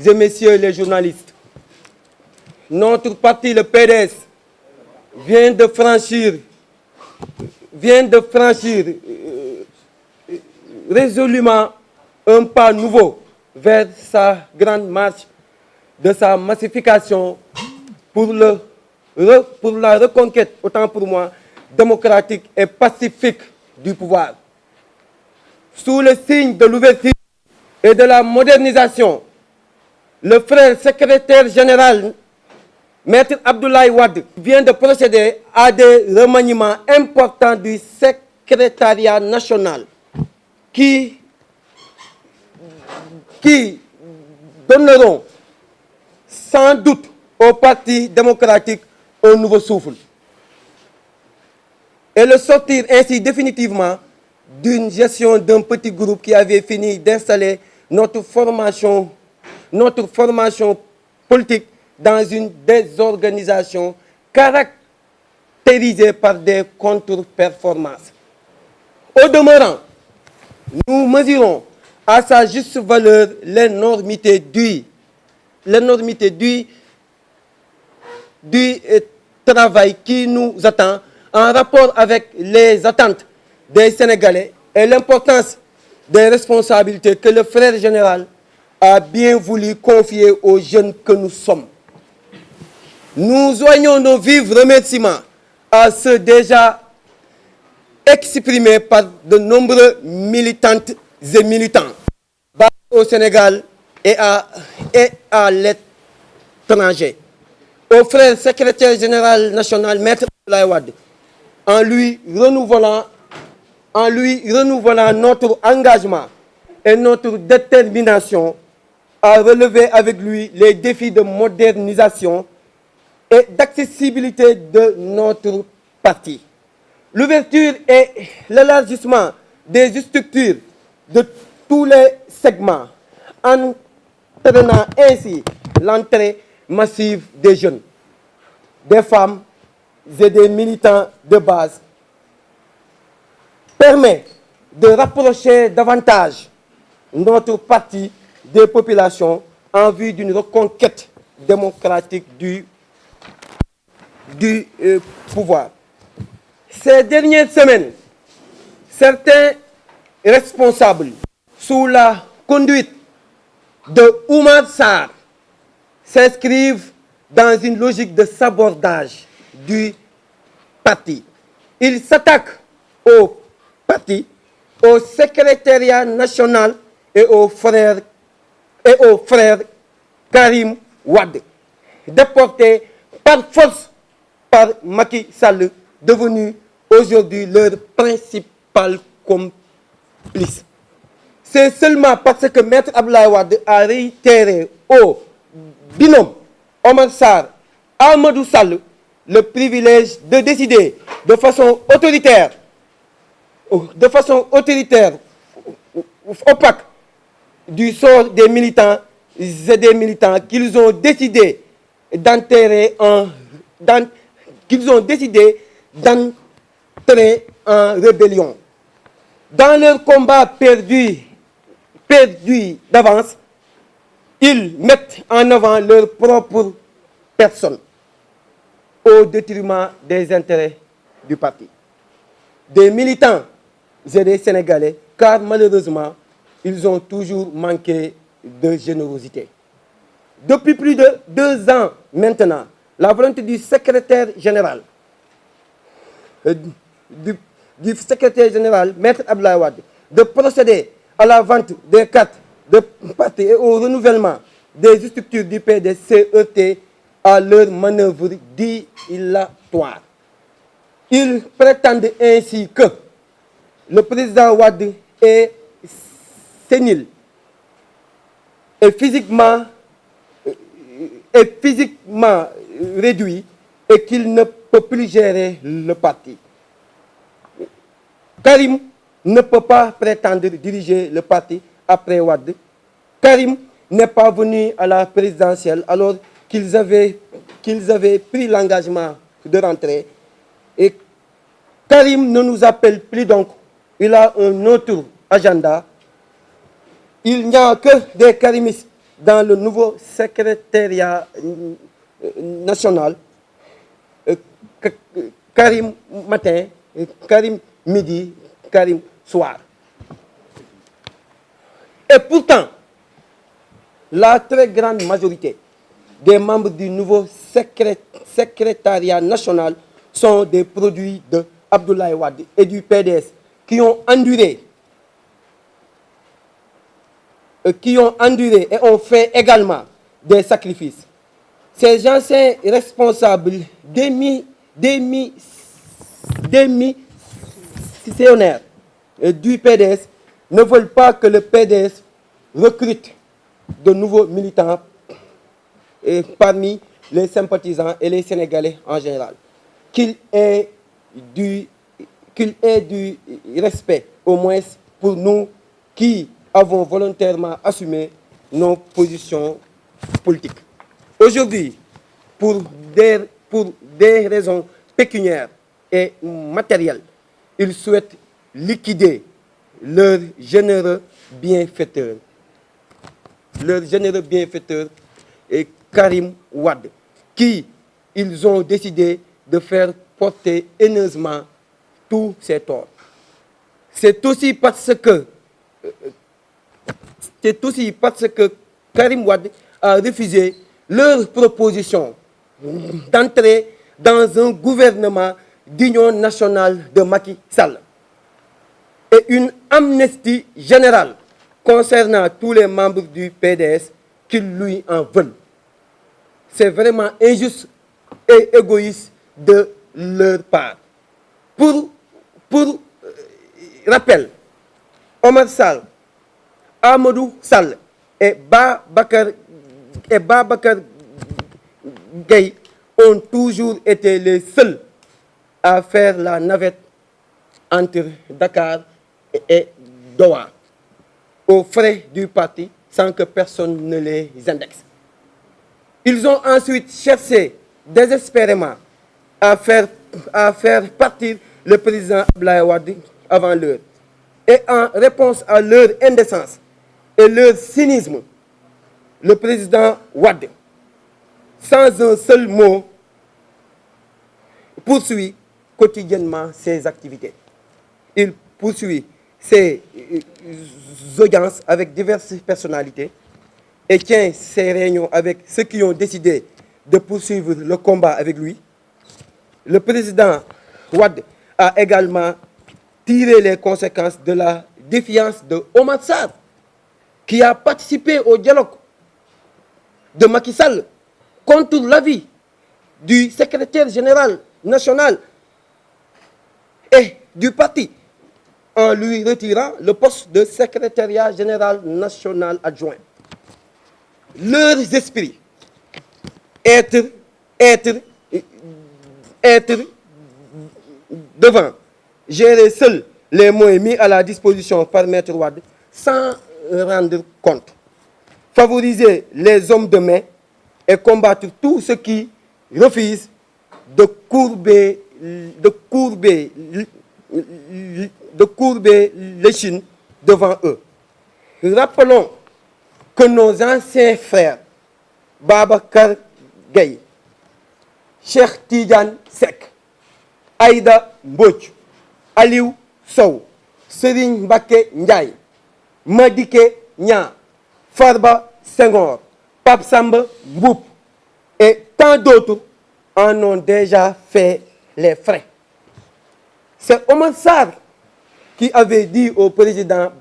et messieurs les journalistes, notre parti, le PDS, vient de franchir résolument un pas nouveau vers sa grande marche de sa massification pour la reconquête, autant pour moi, démocratique et pacifique du pouvoir. Sous le signe de l'ouverture et de la modernisation, le frère secrétaire général, Maître Abdoulaye Wade, vient de procéder à des remaniements importants du secrétariat national qui donneront sans doute au Parti démocratique un nouveau souffle et le sortir ainsi définitivement d'une gestion d'un petit groupe qui avait fini d'installer notre formation politique dans une désorganisation caractérisée par des contre-performances. Au demeurant, nous mesurons à sa juste valeur l'énormité du travail qui nous attend en rapport avec les attentes des Sénégalais et l'importance des responsabilités que le frère général a bien voulu confier aux jeunes que nous sommes. Nous joignons nos vifs remerciements à ceux déjà exprimés par de nombreux militantes et militants au Sénégal et à l'étranger. Au frère secrétaire général national, Maître Abdoulaye Wade, en lui renouvelant notre engagement et notre détermination à relever avec lui les défis de modernisation et d'accessibilité de notre parti. L'ouverture et l'élargissement des structures de tous les segments, entraînant ainsi l'entrée massive des jeunes, des femmes et des militants de base, permet de rapprocher davantage notre parti des populations en vue d'une reconquête démocratique du pouvoir. Ces dernières semaines, certains responsables, sous la conduite de Oumar Sarr, s'inscrivent dans une logique de sabordage du parti. Ils s'attaquent au parti, au secrétariat national et au frère Karim Wade, déportés par force par Macky Sall, devenu aujourd'hui leur principal complice. C'est seulement parce que Maître Abdoulaye Wade a réitéré au binôme Omar Sarr, Amadou Sall, le privilège de décider de façon autoritaire, opaque, du sort des militants et des militants qu'ils ont décidé d'entrer en rébellion. Dans leur combat perdu d'avance, ils mettent en avant leur propre personne au détriment des intérêts du parti, des militants et des Sénégalais, car malheureusement, ils ont toujours manqué de générosité. Depuis plus de 2 ans maintenant, la volonté du secrétaire général, Maître Abdoulaye Wade, de procéder à la vente des cartes de parti et au renouvellement des structures du PDS s'est heurté à leur manœuvre dilatoire. Ils prétendent ainsi que le président Wade est sénile et physiquement réduit et qu'il ne peut plus gérer le parti. Karim ne peut pas prétendre diriger le parti après Wade. Karim n'est pas venu à la présidentielle alors qu'ils avaient pris l'engagement de rentrer. Et Karim ne nous appelle plus donc. Il a un autre agenda. Il n'y a que des karimistes dans le nouveau secrétariat national, Karim matin, Karim midi, Karim soir. Et pourtant, la très grande majorité des membres du nouveau secrétariat national sont des produits de Abdoulaye Wade et du PDS qui ont enduré et ont fait également des sacrifices. Ces anciens responsables démissionnaires du PDS ne veulent pas que le PDS recrute de nouveaux militants parmi les sympathisants et les Sénégalais en général. Qu'il ait du respect, au moins pour nous qui avons volontairement assumé nos positions politiques. Aujourd'hui, pour des raisons pécuniaires et matérielles, ils souhaitent liquider leur généreux bienfaiteur. Et Karim Wade, qui ils ont décidé de faire porter haineusement tous ces torts. C'est aussi parce que Karim Wade a refusé leur proposition d'entrer dans un gouvernement d'union nationale de Macky Sall et une amnistie générale concernant tous les membres du PDS qui lui en veulent. C'est vraiment injuste et égoïste de leur part. Pour rappel, Omar Sall, Amadou Sall et Babacar Gaye ont toujours été les seuls à faire la navette entre Dakar et Doha, aux frais du parti, sans que personne ne les indexe. Ils ont ensuite cherché désespérément à faire partir le président Abdoulaye Wade avant l'heure. Et en réponse à leur indécence et leur cynisme, le président Wade, sans un seul mot, poursuit quotidiennement ses activités. Il poursuit ses audiences avec diverses personnalités et tient ses réunions avec ceux qui ont décidé de poursuivre le combat avec lui. Le président Wade a également tiré les conséquences de la défiance de Omar Sarr, qui a participé au dialogue de Macky Sall contre l'avis du secrétaire général national et du parti, en lui retirant le poste de secrétariat général national adjoint. Leurs esprits, être devant, gérer seuls les moyens mis à la disposition par Maître Wade sans rendre compte, favoriser les hommes de main et combattre tous ceux qui refusent de courber l'échine devant eux. Rappelons que nos anciens frères, Babacar Gaye, Cheikh Tidiane Seck, Aïda Mbodj, Aliou Sow, Serigne Mbacké Ndiaye, Madické Niang, Farba Senghor, Pape Samba Mboup et tant d'autres en ont déjà fait les frais. C'est Omar Sarr qui avait dit au président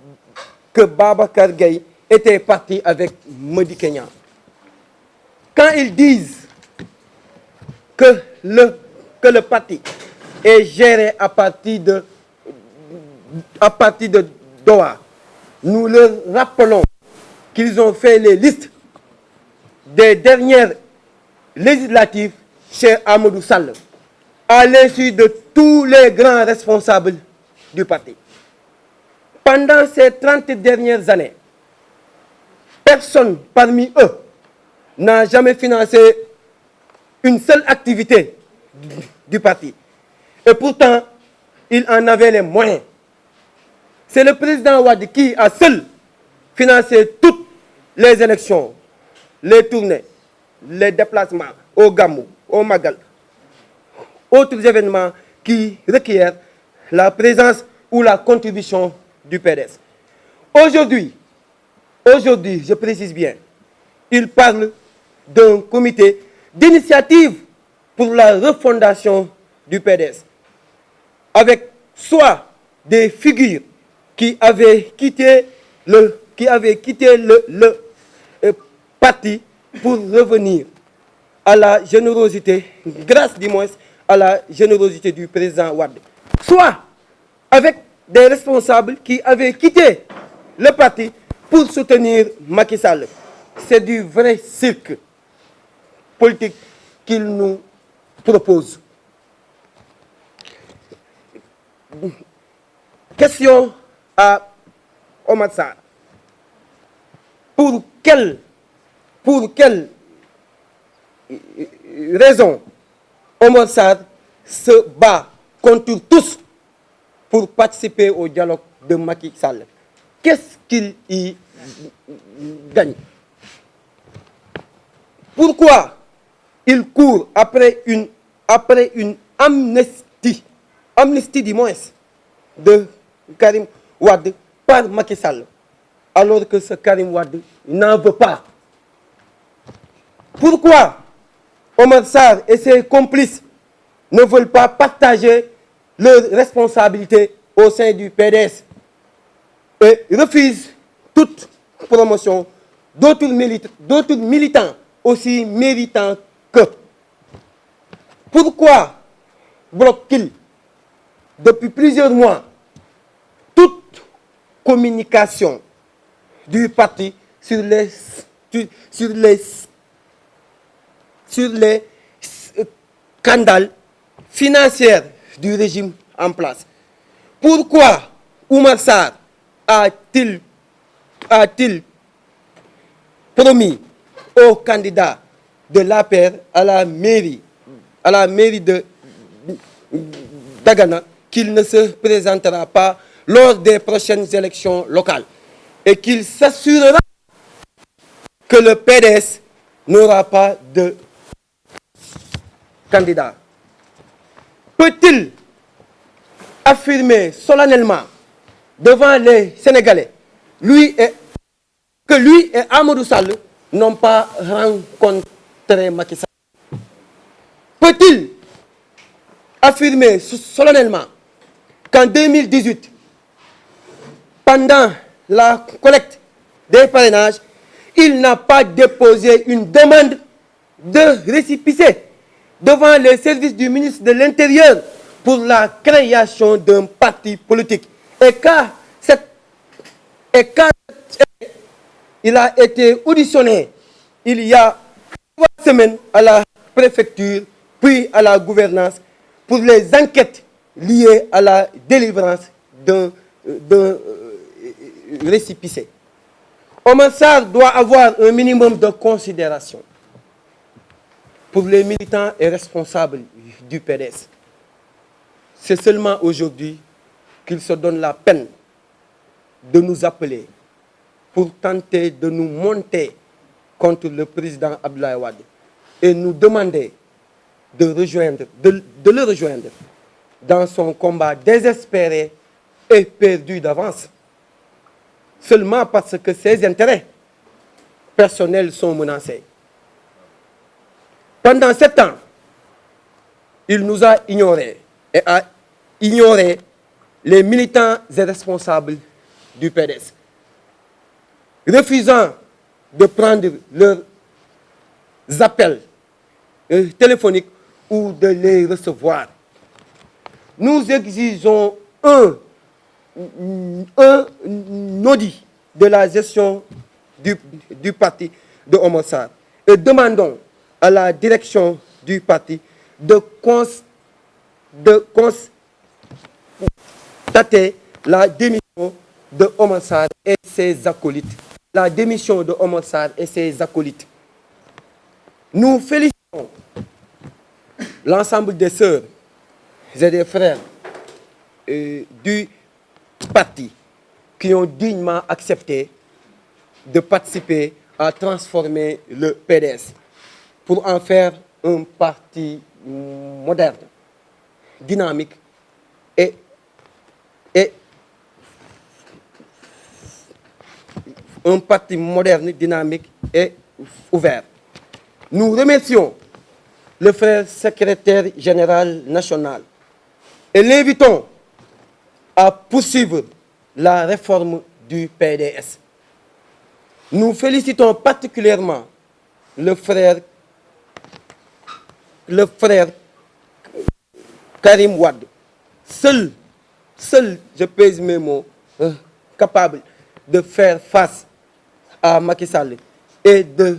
que Babacar Gaye était parti avec Madické Niang. Quand ils disent que le parti est géré à partir de Doha, nous leur rappelons qu'ils ont fait les listes des dernières législatives chez Amadou Sall, à l'insu de tous les grands responsables du parti. Pendant ces 30 dernières années, personne parmi eux n'a jamais financé une seule activité du parti. Et pourtant, il en avait les moyens. C'est le président Wade qui a seul financé toutes les élections les tournées, les déplacements au Gamou, au Magal, autres événements qui requièrent la présence ou la contribution du PDS. Aujourd'hui, je précise bien, il parle d'un comité d'initiative pour la refondation du PDS, avec soit des figures qui avaient quitté le parti pour revenir à la générosité, grâce du moins à la générosité du président Wade, soit avec des responsables qui avaient quitté le parti pour soutenir Macky Sall. C'est du vrai cirque politique qu'il nous propose. Question à Omar Sarr. Pour quelle raison Omar Sarr se bat contre tous pour participer au dialogue de Macky Sall? Qu'est-ce qu'il y gagne? Pourquoi il court après une amnistie du moins, de Karim Wade par Macky Sall, alors que ce Karim Wade n'en veut pas? Pourquoi Omar Sarr et ses complices ne veulent pas partager leurs responsabilités au sein du PDS et refusent toute promotion d'autres militants aussi méritants qu'eux? Pourquoi bloque-t-il depuis plusieurs mois toute communication du parti sur les scandales financiers du régime en place? Pourquoi Oumar Sarr a-t-il promis aux candidats de l'APR à la mairie de Dagana qu'il ne se présentera pas lors des prochaines élections locales et qu'il s'assurera que le PDS n'aura pas de candidat? Peut-il affirmer solennellement devant les Sénégalais que lui et Amadou Sall n'ont pas rencontré Macky Sall? Peut-il affirmer solennellement qu'en 2018, pendant la collecte des parrainages, il n'a pas déposé une demande de récépissé devant les services du ministre de l'Intérieur pour la création d'un parti politique? Et quand il a été auditionné il y a 3 semaines à la préfecture, puis à la gouvernance, pour les enquêtes liées à la délivrance d'un récépissé. Omar Sarr doit avoir un minimum de considération pour les militants et responsables du PDS. C'est seulement aujourd'hui qu'il se donne la peine de nous appeler pour tenter de nous monter contre le président Abdoulaye Wade et nous demander de le rejoindre dans son combat désespéré et perdu d'avance, seulement parce que ses intérêts personnels sont menacés. Pendant 7 ans, il nous a ignorés et a ignoré les militants et responsables du PDS, refusant de prendre leurs appels téléphoniques ou de les recevoir. Nous exigeons un audit de la gestion du parti de Omar Sarr et demandons à la direction du parti de constater la démission de Omar Sarr et ses acolytes. La démission de Omar Sarr et ses acolytes. Nous félicitons l'ensemble des sœurs et des frères du parti qui ont dignement accepté de participer à transformer le PDS pour en faire un parti moderne, dynamique et, et un parti moderne, dynamique et ouvert. Nous remercions le frère secrétaire général national et l'invitons à poursuivre la réforme du PDS. Nous félicitons particulièrement le frère Karim Wade, seul, je pèse mes mots, capable de faire face à Macky Sall et de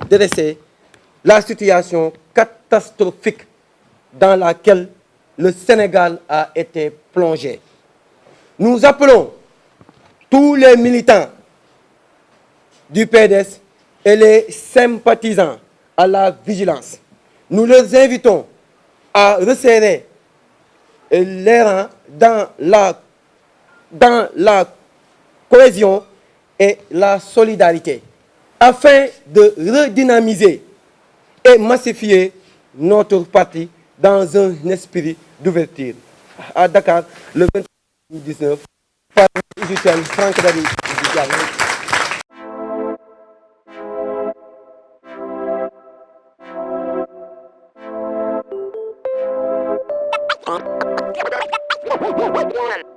redresser la situation catastrophique dans laquelle le Sénégal a été plongé. Nous appelons tous les militants du PDS et les sympathisants à la vigilance. Nous les invitons à resserrer les rangs dans la cohésion et la solidarité afin de redynamiser et massifier notre parti dans un esprit d'ouverture. À Dakar, le 28 2019, par l'Égyptien Franck David. One.